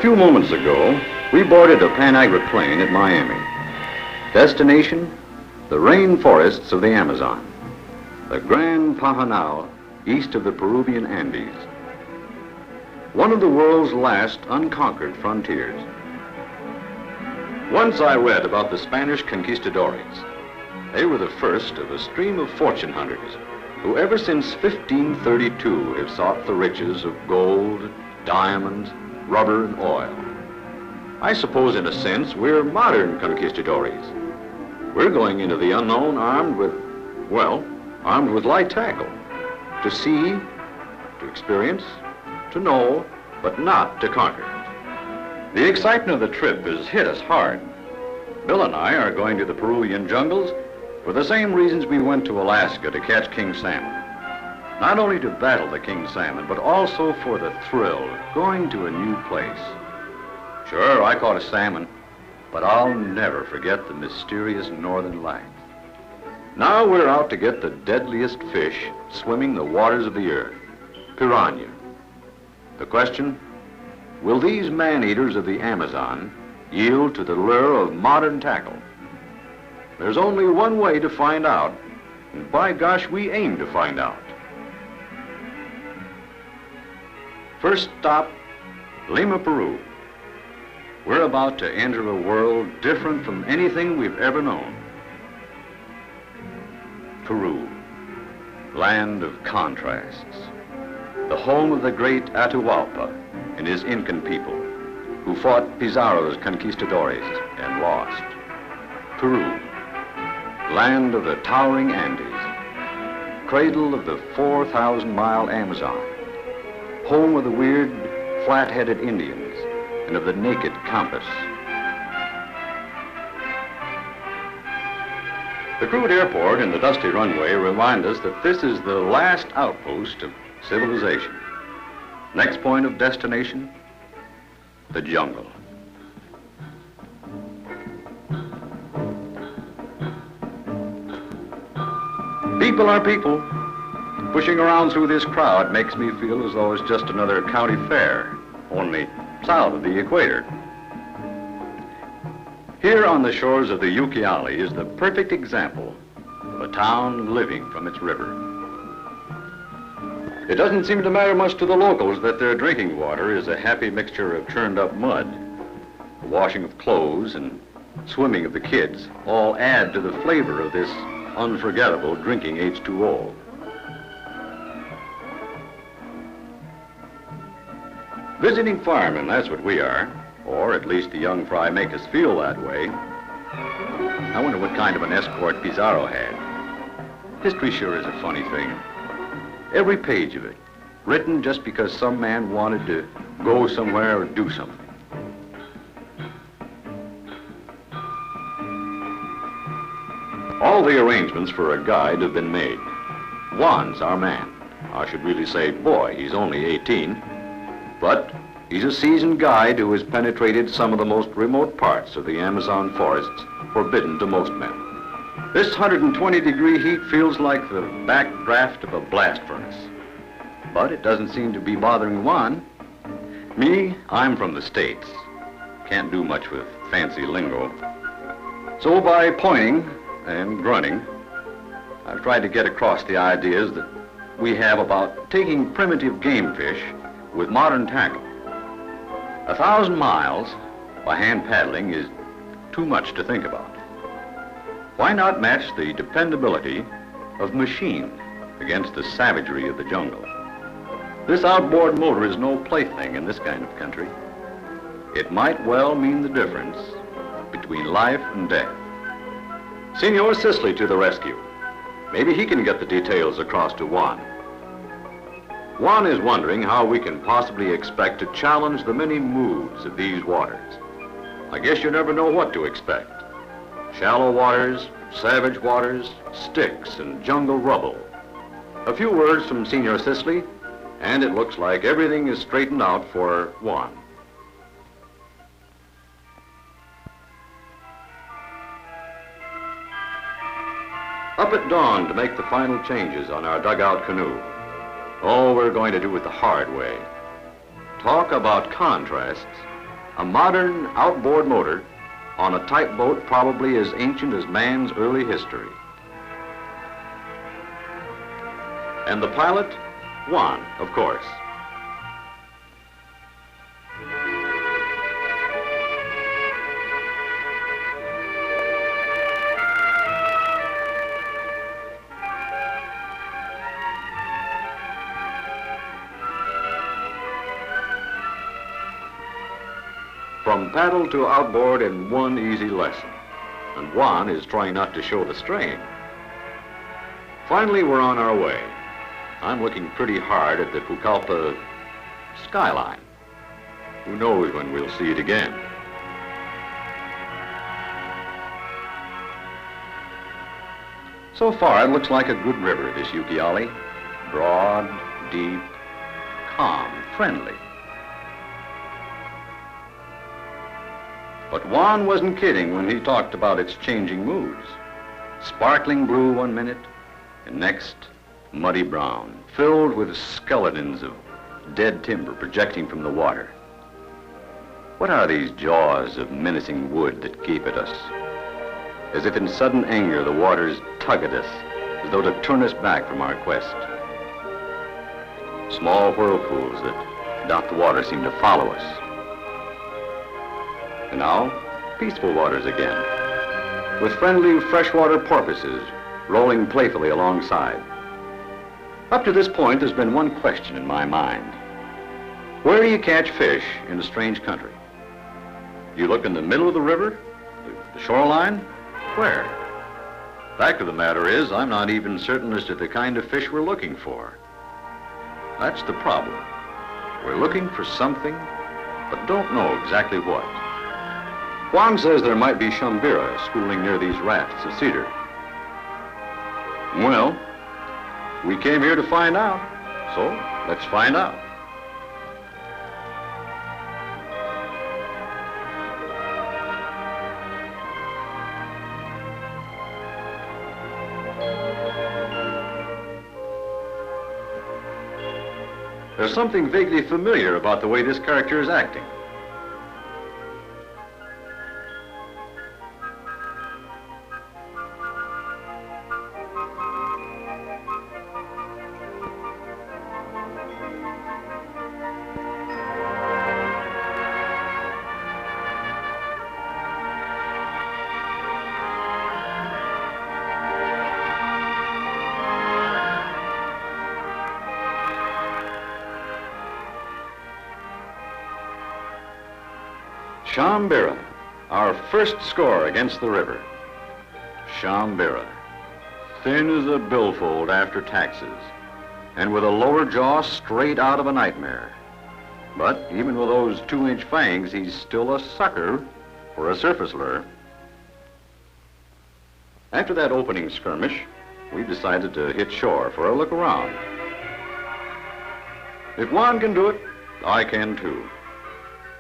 few moments ago, we boarded a Pan-Agra plane at Miami. Destination, the rainforests of the Amazon, the Grand Pajanal east of the Peruvian Andes. One of the world's last unconquered frontiers. Once I read about the Spanish conquistadores. They were the first of a stream of fortune hunters who ever since 1532 have sought the riches of gold, diamonds, rubber, and oil. I suppose in a sense we're modern conquistadores. We're going into the unknown armed with light tackle. To see, to experience, to know, but not to conquer. The excitement of the trip has hit us hard. Bill and I are going to the Peruvian jungles for the same reasons we went to Alaska to catch king salmon. Not only to battle the king salmon, but also for the thrill of going to a new place. Sure, I caught a salmon, but I'll never forget the mysterious northern lights. Now we're out to get the deadliest fish swimming the waters of the earth, piraña. The question, will these man-eaters of the Amazon yield to the lure of modern tackle? There's only one way to find out, and by gosh, we aim to find out. First stop, Lima, Peru. We're about to enter a world different from anything we've ever known. Peru, land of contrasts. The home of the great Atahualpa and his Incan people, who fought Pizarro's conquistadores and lost. Peru, land of the towering Andes, cradle of the 4,000-mile Amazon, home of the weird, flat-headed Indians and of the naked Campas. The crude airport and the dusty runway remind us that this is the last outpost of civilization. Next point of destination, the jungle. People are people. Pushing around through this crowd makes me feel as though it's just another county fair, only south of the equator. Here on the shores of the Ucayali is the perfect example of a town living from its river. It doesn't seem to matter much to the locals that their drinking water is a happy mixture of churned up mud. The washing of clothes and swimming of the kids all add to the flavor of this unforgettable drinking H2O. Visiting firemen, that's what we are. Or at least the young fry make us feel that way. I wonder what kind of an escort Pizarro had. History sure is a funny thing. Every page of it, written just because some man wanted to go somewhere or do something. All the arrangements for a guide have been made. Juan's our man. I should really say boy, he's only 18. But he's a seasoned guide who has penetrated some of the most remote parts of the Amazon forests, forbidden to most men. This 120-degree heat feels like the backdraft of a blast furnace. But it doesn't seem to be bothering Juan. Me, I'm from the States. Can't do much with fancy lingo. So by pointing and grunting, I've tried to get across the ideas that we have about taking primitive game fish with modern tackle. 1,000 miles by hand paddling is too much to think about. Why not match the dependability of machine against the savagery of the jungle? This outboard motor is no plaything in this kind of country. It might well mean the difference between life and death. Senor Sisley to the rescue. Maybe he can get the details across to Juan. Juan is wondering how we can possibly expect to challenge the many moves of these waters. I guess you never know what to expect. Shallow waters, savage waters, sticks, and jungle rubble. A few words from Senor Sisley, and it looks like everything is straightened out for Juan. Up at dawn to make the final changes on our dugout canoe. Oh, we're going to do it the hard way. Talk about contrasts A modern outboard motor on a type boat probably as ancient as man's early history. And the pilot? Juan, of course. From paddle to outboard in one easy lesson. And Juan is trying not to show the strain. Finally, we're on our way. I'm looking pretty hard at the Pucallpa skyline. Who knows when we'll see it again. So far, it looks like a good river, this Ucayali. Broad, deep, calm, friendly. But Juan wasn't kidding when he talked about its changing moods. Sparkling blue one minute, and next, muddy brown, filled with skeletons of dead timber projecting from the water. What are these jaws of menacing wood that gape at us? As if in sudden anger, the waters tug at us, as though to turn us back from our quest. Small whirlpools that dot the water seem to follow us. And now, peaceful waters again, with friendly freshwater porpoises rolling playfully alongside. Up to this point, there's been one question in my mind. Where do you catch fish in a strange country? You look in the middle of the river? The shoreline? Where? Fact of the matter is, I'm not even certain as to the kind of fish we're looking for. That's the problem. We're looking for something, but don't know exactly what. Juan says there might be chambira schooling near these rafts of cedar. Well, we came here to find out, so let's find out. There's something vaguely familiar about the way this character is acting. Chambira, our first score against the river. Chambira, thin as a billfold after taxes, and with a lower jaw straight out of a nightmare. But even with those 2-inch fangs, he's still a sucker for a surface lure. After that opening skirmish, we decided to hit shore for a look around. If Juan can do it, I can too.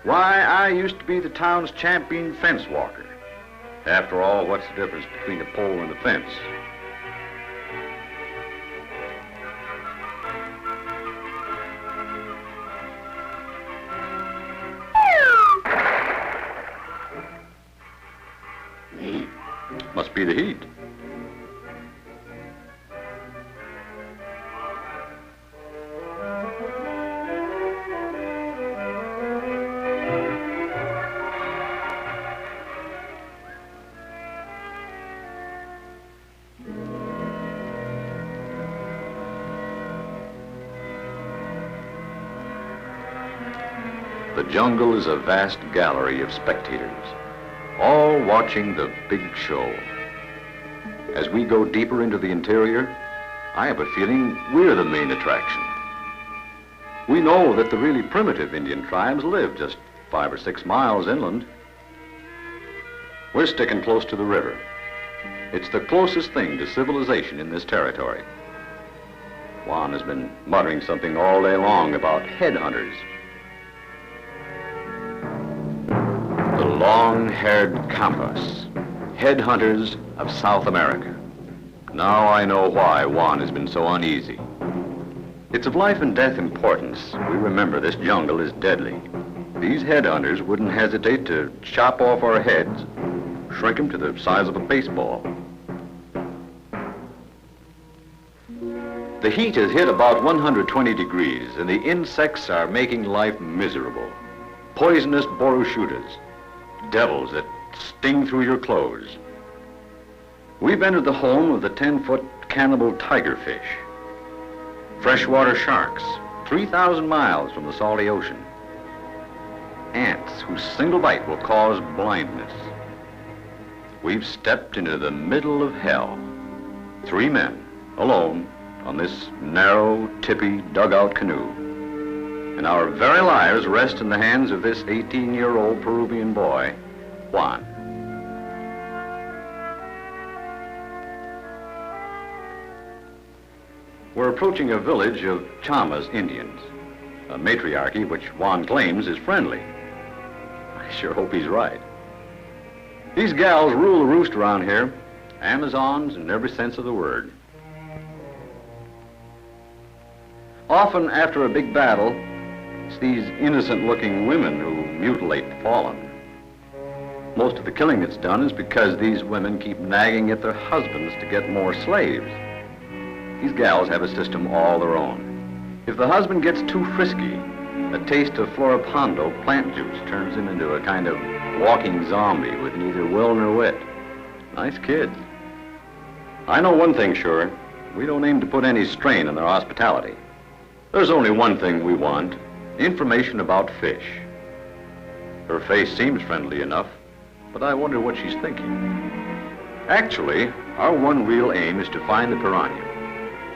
Why, I used to be the town's champion fence walker. After all, what's the difference between a pole and a fence? Must be the heat. The jungle is a vast gallery of spectators, all watching the big show. As we go deeper into the interior, I have a feeling we're the main attraction. We know that the really primitive Indian tribes live just 5 or 6 miles inland. We're sticking close to the river. It's the closest thing to civilization in this territory. Juan has been muttering something all day long about headhunters. The long-haired Campas, headhunters of South America. Now I know why Juan has been so uneasy. It's of life and death importance. We remember this jungle is deadly. these headhunters wouldn't hesitate to chop off our heads, shrink them to the size of a baseball. The heat has hit about 120 degrees, and the insects are making life miserable. Poisonous boroshudas, devils that sting through your clothes. We've entered the home of the 10-foot cannibal tigerfish. Freshwater sharks, 3,000 miles from the salty ocean. Ants whose single bite will cause blindness. We've stepped into the middle of hell. 3 men, alone, on this narrow, tippy dugout canoe. And our very lives rest in the hands of this 18-year-old Peruvian boy, Juan. We're approaching a village of Chamis Indians, a matriarchy which Juan claims is friendly. I sure hope he's right. These gals rule the roost around here, Amazons in every sense of the word. Often after a big battle, it's these innocent-looking women who mutilate the fallen. Most of the killing that's done is because these women keep nagging at their husbands to get more slaves. These gals have a system all their own. If the husband gets too frisky, a taste of floripondo plant juice turns him into a kind of walking zombie with neither will nor wit. Nice kids. I know one thing sure, we don't aim to put any strain on their hospitality. There's only one thing we want, information about fish. Her face seems friendly enough, but I wonder what she's thinking. Actually, our one real aim is to find the piraña.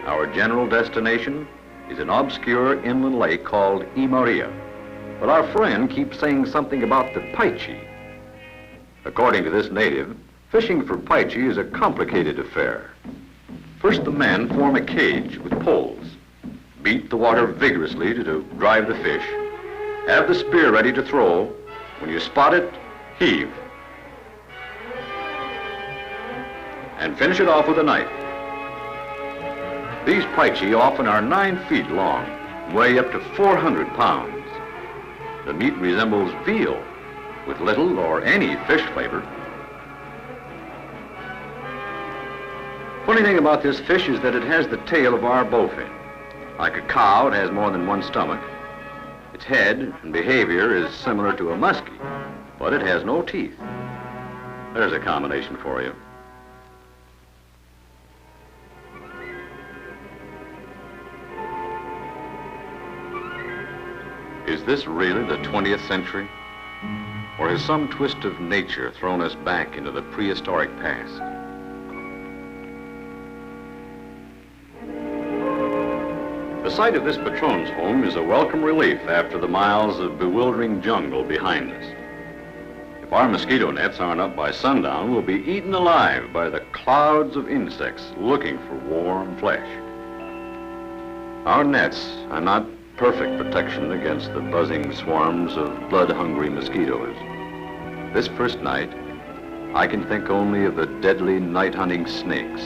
Our general destination is an obscure inland lake called Y Maria, but our friend keeps saying something about the paiche. According to this native, fishing for paiche is a complicated affair. First, the men form a cage with poles. Beat the water vigorously to drive the fish. Have the spear ready to throw. When you spot it, heave. And finish it off with a knife. These paiche often are 9 feet long, weigh up to 400 pounds. The meat resembles veal, with little or any fish flavor. Funny thing about this fish is that it has the tail of our bowfin. Like a cow, it has more than one stomach. Its head and behavior is similar to a muskie, but it has no teeth. There's a combination for you. Is this really the 20th century? Or has some twist of nature thrown us back into the prehistoric past? The sight of this patron's home is a welcome relief after the miles of bewildering jungle behind us. If our mosquito nets aren't up by sundown, we'll be eaten alive by the clouds of insects looking for warm flesh. Our nets are not perfect protection against the buzzing swarms of blood-hungry mosquitoes. This first night, I can think only of the deadly night-hunting snakes,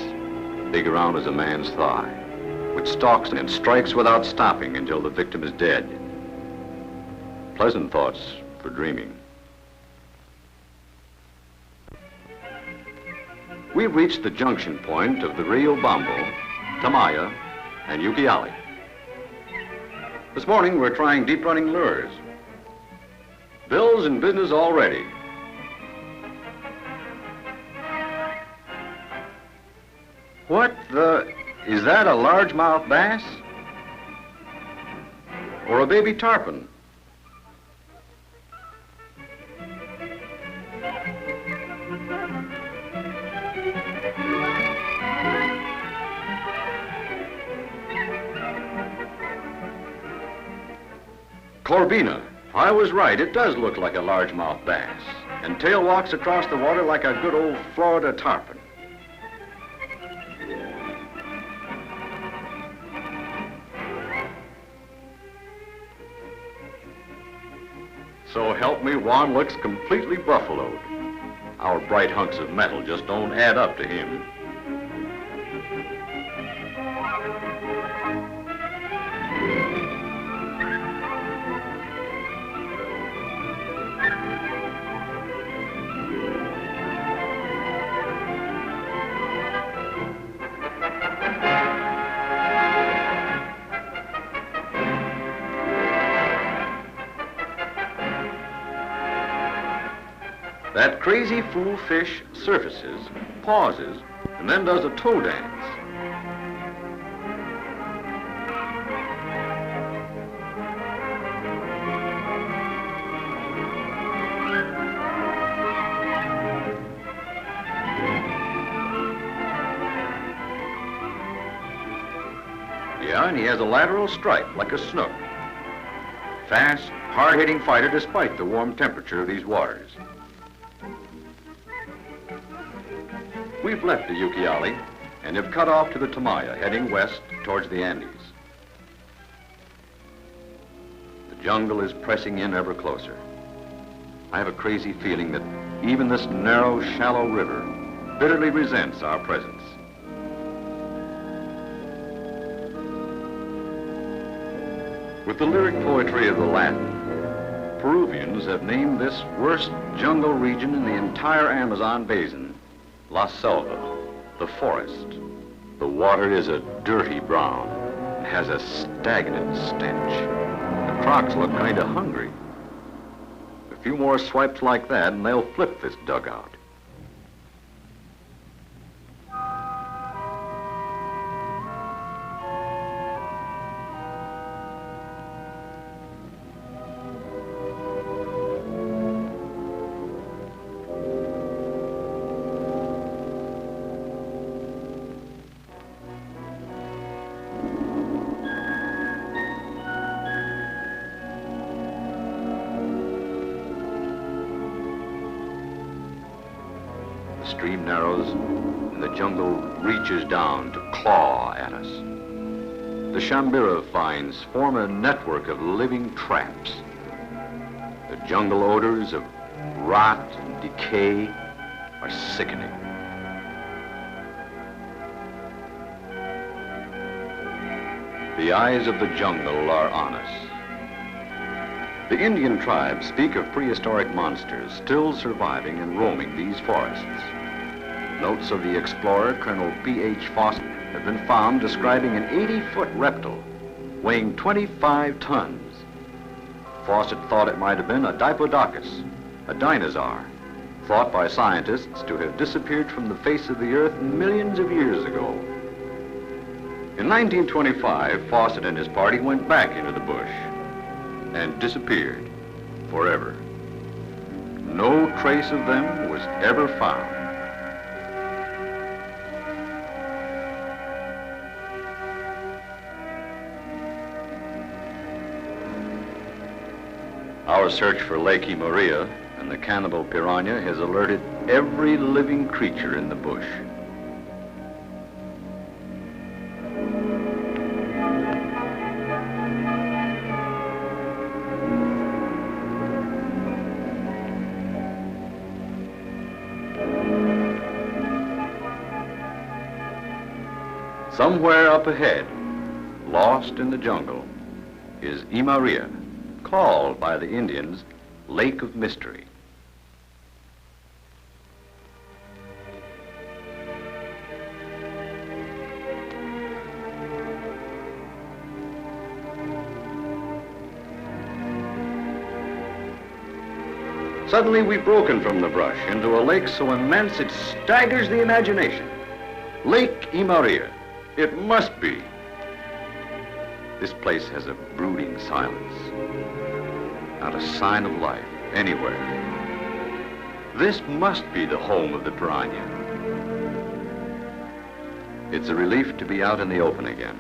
big around as a man's thigh, which stalks and strikes without stopping until the victim is dead. Pleasant thoughts for dreaming. We've reached the junction point of the Rio Bambo, Tamaya, and Ucayali. This morning, we're trying deep-running lures. Bill's in business already. What the... Is that a largemouth bass? Or a baby tarpon? Corbina. I was right. It does look like a largemouth bass. And tail walks across the water like a good old Florida tarpon. So help me, Juan looks completely buffaloed. Our bright hunks of metal just don't add up to him. That crazy fool fish surfaces, pauses, and then does a toe dance. Yeah, and he has a lateral stripe like a snook. Fast, hard-hitting fighter despite the warm temperature of these waters. We've left the Ucayali and have cut off to the Tamaya, heading west towards the Andes. The jungle is pressing in ever closer. I have a crazy feeling that even this narrow, shallow river bitterly resents our presence. With the lyric poetry of the Latin, Peruvians have named this worst jungle region in the entire Amazon basin La Selva, the forest. The water is a dirty brown and has a stagnant stench. The crocs look kind of hungry. A few more swipes like that and they'll flip this dugout. The stream narrows and the jungle reaches down to claw at us. The Shambira vines form a network of living traps. The jungle odors of rot and decay are sickening. The eyes of the jungle are on us. The Indian tribes speak of prehistoric monsters still surviving and roaming these forests. Notes of the explorer, Colonel P.H. Fawcett, have been found describing an 80-foot reptile weighing 25 tons. Fawcett thought it might have been a diplodocus, a dinosaur, thought by scientists to have disappeared from the face of the earth millions of years ago. In 1925, Fawcett and his party went back into the bush and disappeared forever. No trace of them was ever found. Our search for Lake Maria and the cannibal piraña has alerted every living creature in the bush. Somewhere up ahead, lost in the jungle, is Maria, called by the Indians Lake of Mystery. Suddenly we've broken from the brush into a lake so immense it staggers the imagination. Lake Maria. It must be. This place has a brooding silence. Not a sign of life anywhere. This must be the home of the piranha. It's a relief to be out in the open again.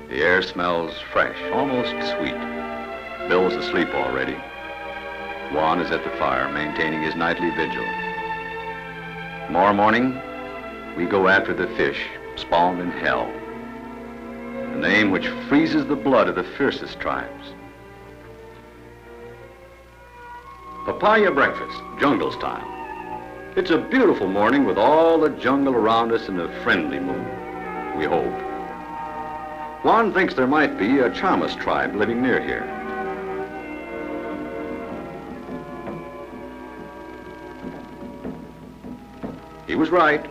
The air smells fresh, almost sweet. Bill's asleep already. Juan is at the fire, maintaining his nightly vigil. Tomorrow morning, we go after the fish spawned in hell. A name which freezes the blood of the fiercest tribes. Papaya breakfast, jungle style. It's a beautiful morning with all the jungle around us in a friendly mood, we hope. Juan thinks there might be a Chamis tribe living near here. He was right.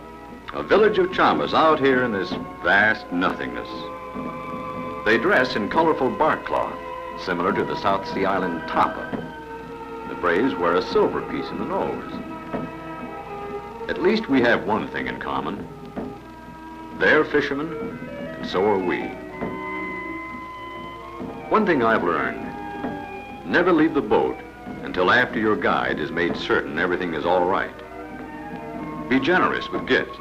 A village of Chamis out here in this vast nothingness. They dress in colorful bark cloth, similar to the South Sea island tapa. The the phrase, wear a silver piece in the nose. At least we have one thing in common. They're fishermen, and so are we. One thing I've learned, never leave the boat until after your guide has made certain everything is all right. Be generous with gifts.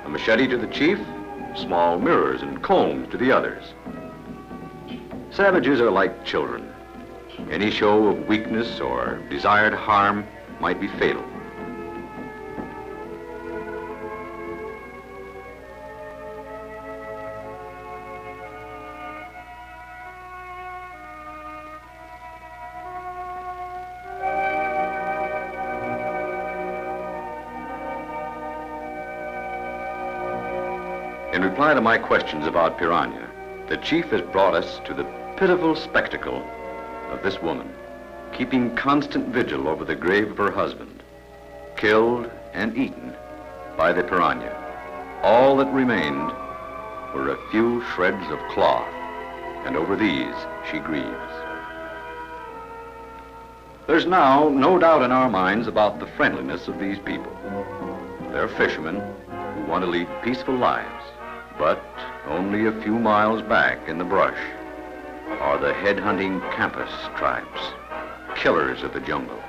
A machete to the chief, small mirrors and combs to the others. Savages are like children. Any show of weakness or desired harm might be fatal. In reply to my questions about piranha, the chief has brought us to the pitiful spectacle of this woman, keeping constant vigil over the grave of her husband, killed and eaten by the piranha. All that remained were a few shreds of cloth, and over these she grieves. There's now no doubt in our minds about the friendliness of these people. They're fishermen who want to lead peaceful lives. But only a few miles back in the brush are the head-hunting Chamis tribes, killers of the jungle.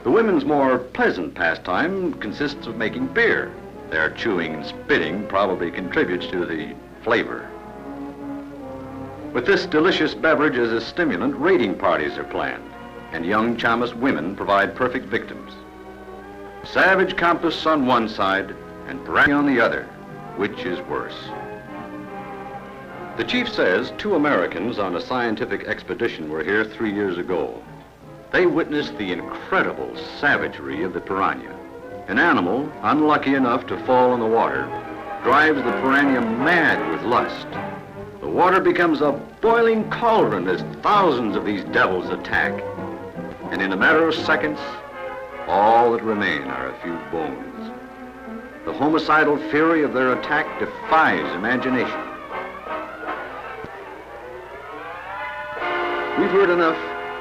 The women's more pleasant pastime consists of making beer. Their chewing and spitting probably contributes to the flavor. With this delicious beverage as a stimulant, raiding parties are planned, and young Chamis women provide perfect victims. Savage Chamis on one side and piranha on the other. Which is worse? The chief says 2 Americans on a scientific expedition were here 3 years ago. They witnessed the incredible savagery of the piranha. An animal, unlucky enough to fall in the water, drives the piranha mad with lust. The water becomes a boiling cauldron as thousands of these devils attack. And in a matter of seconds, all that remain are a few bones. The homicidal fury of their attack defies imagination. We've heard enough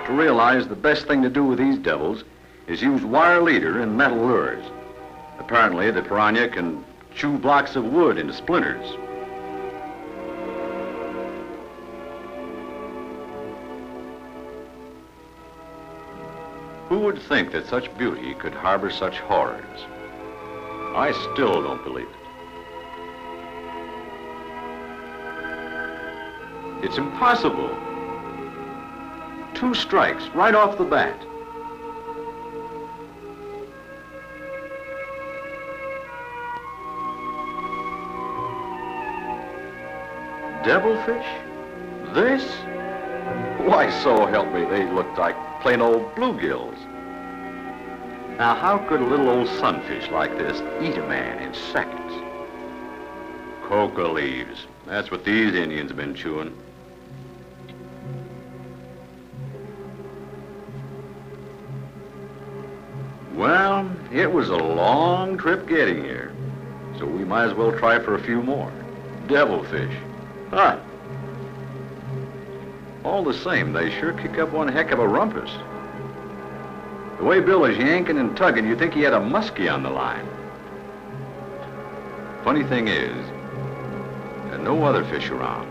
to realize the best thing to do with these devils is use wire leader and metal lures. Apparently, the piranha can chew blocks of wood into splinters. Who would think that such beauty could harbor such horrors? I still don't believe it. It's impossible. 2 strikes right off the bat. Devilfish? This? Why, so help me, they looked like plain old bluegills. Now, how could a little old sunfish like this eat a man in seconds? Coca leaves. That's what these Indians have been chewing. Well, it was a long trip getting here, so we might as well try for a few more. Devilfish. Huh. All the same, they sure kick up one heck of a rumpus. The way Bill is yanking and tugging, you'd think he had a muskie on the line. Funny thing is, there are no other fish around.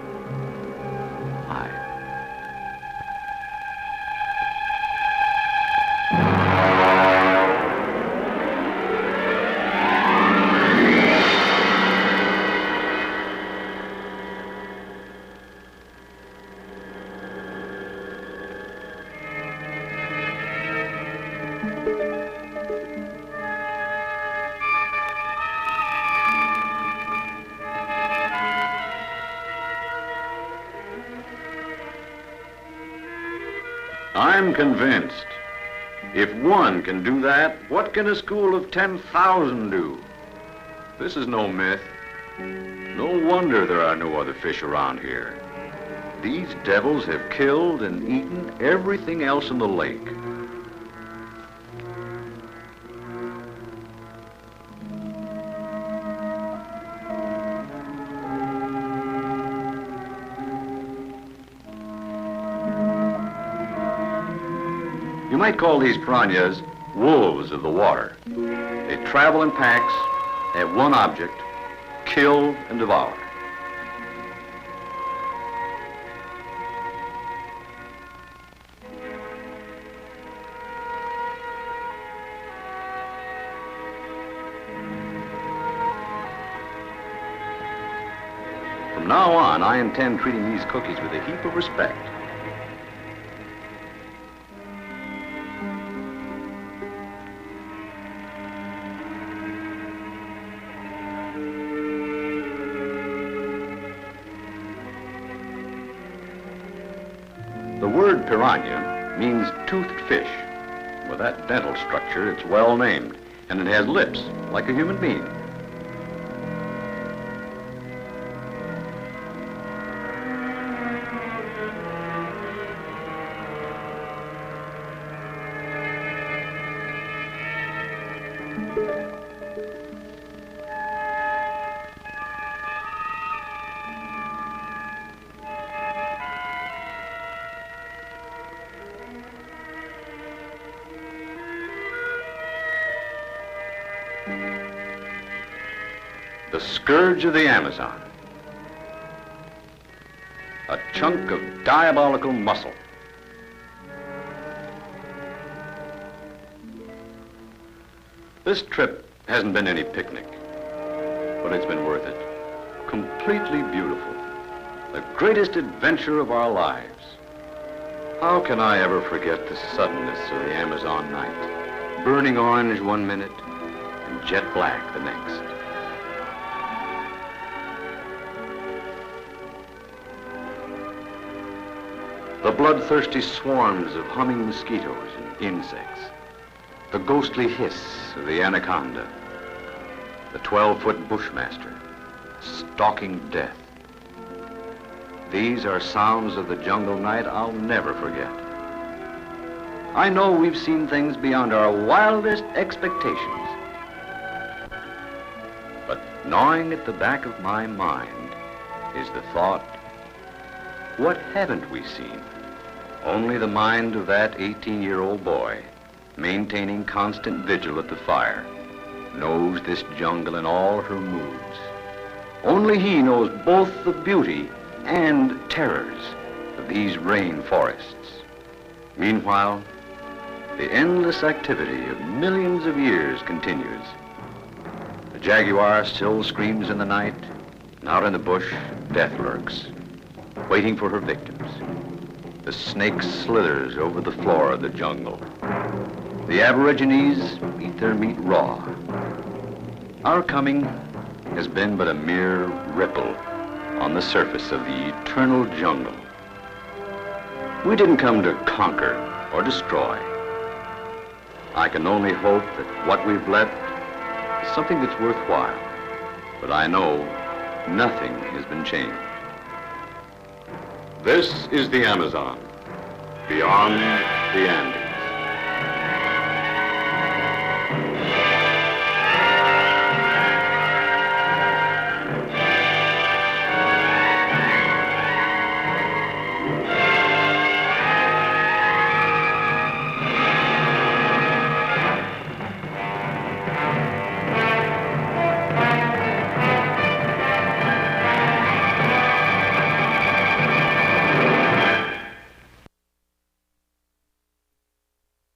I'm convinced. If one can do that, what can a school of 10,000 do? This is no myth. No wonder there are no other fish around here. These devils have killed and eaten everything else in the lake. You might call these piranhas wolves of the water. They travel in packs, have one object: kill and devour. From now on, I intend treating these cookies with a heap of respect. The word piranha means toothed fish. With that dental structure, it's well named, and it has lips like a human being. The scourge of the Amazon. A chunk of diabolical muscle. This trip hasn't been any picnic, but it's been worth it. Completely beautiful. The greatest adventure of our lives. How can I ever forget the suddenness of the Amazon night? Burning orange one minute and jet black the next. The bloodthirsty swarms of humming mosquitoes and insects. The ghostly hiss of the anaconda. The 12-foot bushmaster, stalking death. These are sounds of the jungle night I'll never forget. I know we've seen things beyond our wildest expectations. But gnawing at the back of my mind is the thought, what haven't we seen? Only the mind of that 18-year-old boy, maintaining constant vigil at the fire, knows this jungle in all her moods. Only he knows both the beauty and terrors of these rain forests. Meanwhile, the endless activity of millions of years continues. The jaguar still screams in the night, and out in the bush, death lurks, waiting for her victims. The snake slithers over the floor of the jungle. The Aborigines eat their meat raw. Our coming has been but a mere ripple on the surface of the eternal jungle. We didn't come to conquer or destroy. I can only hope that what we've left is something that's worthwhile. But I know nothing has been changed. This is the Amazon, beyond the Andes.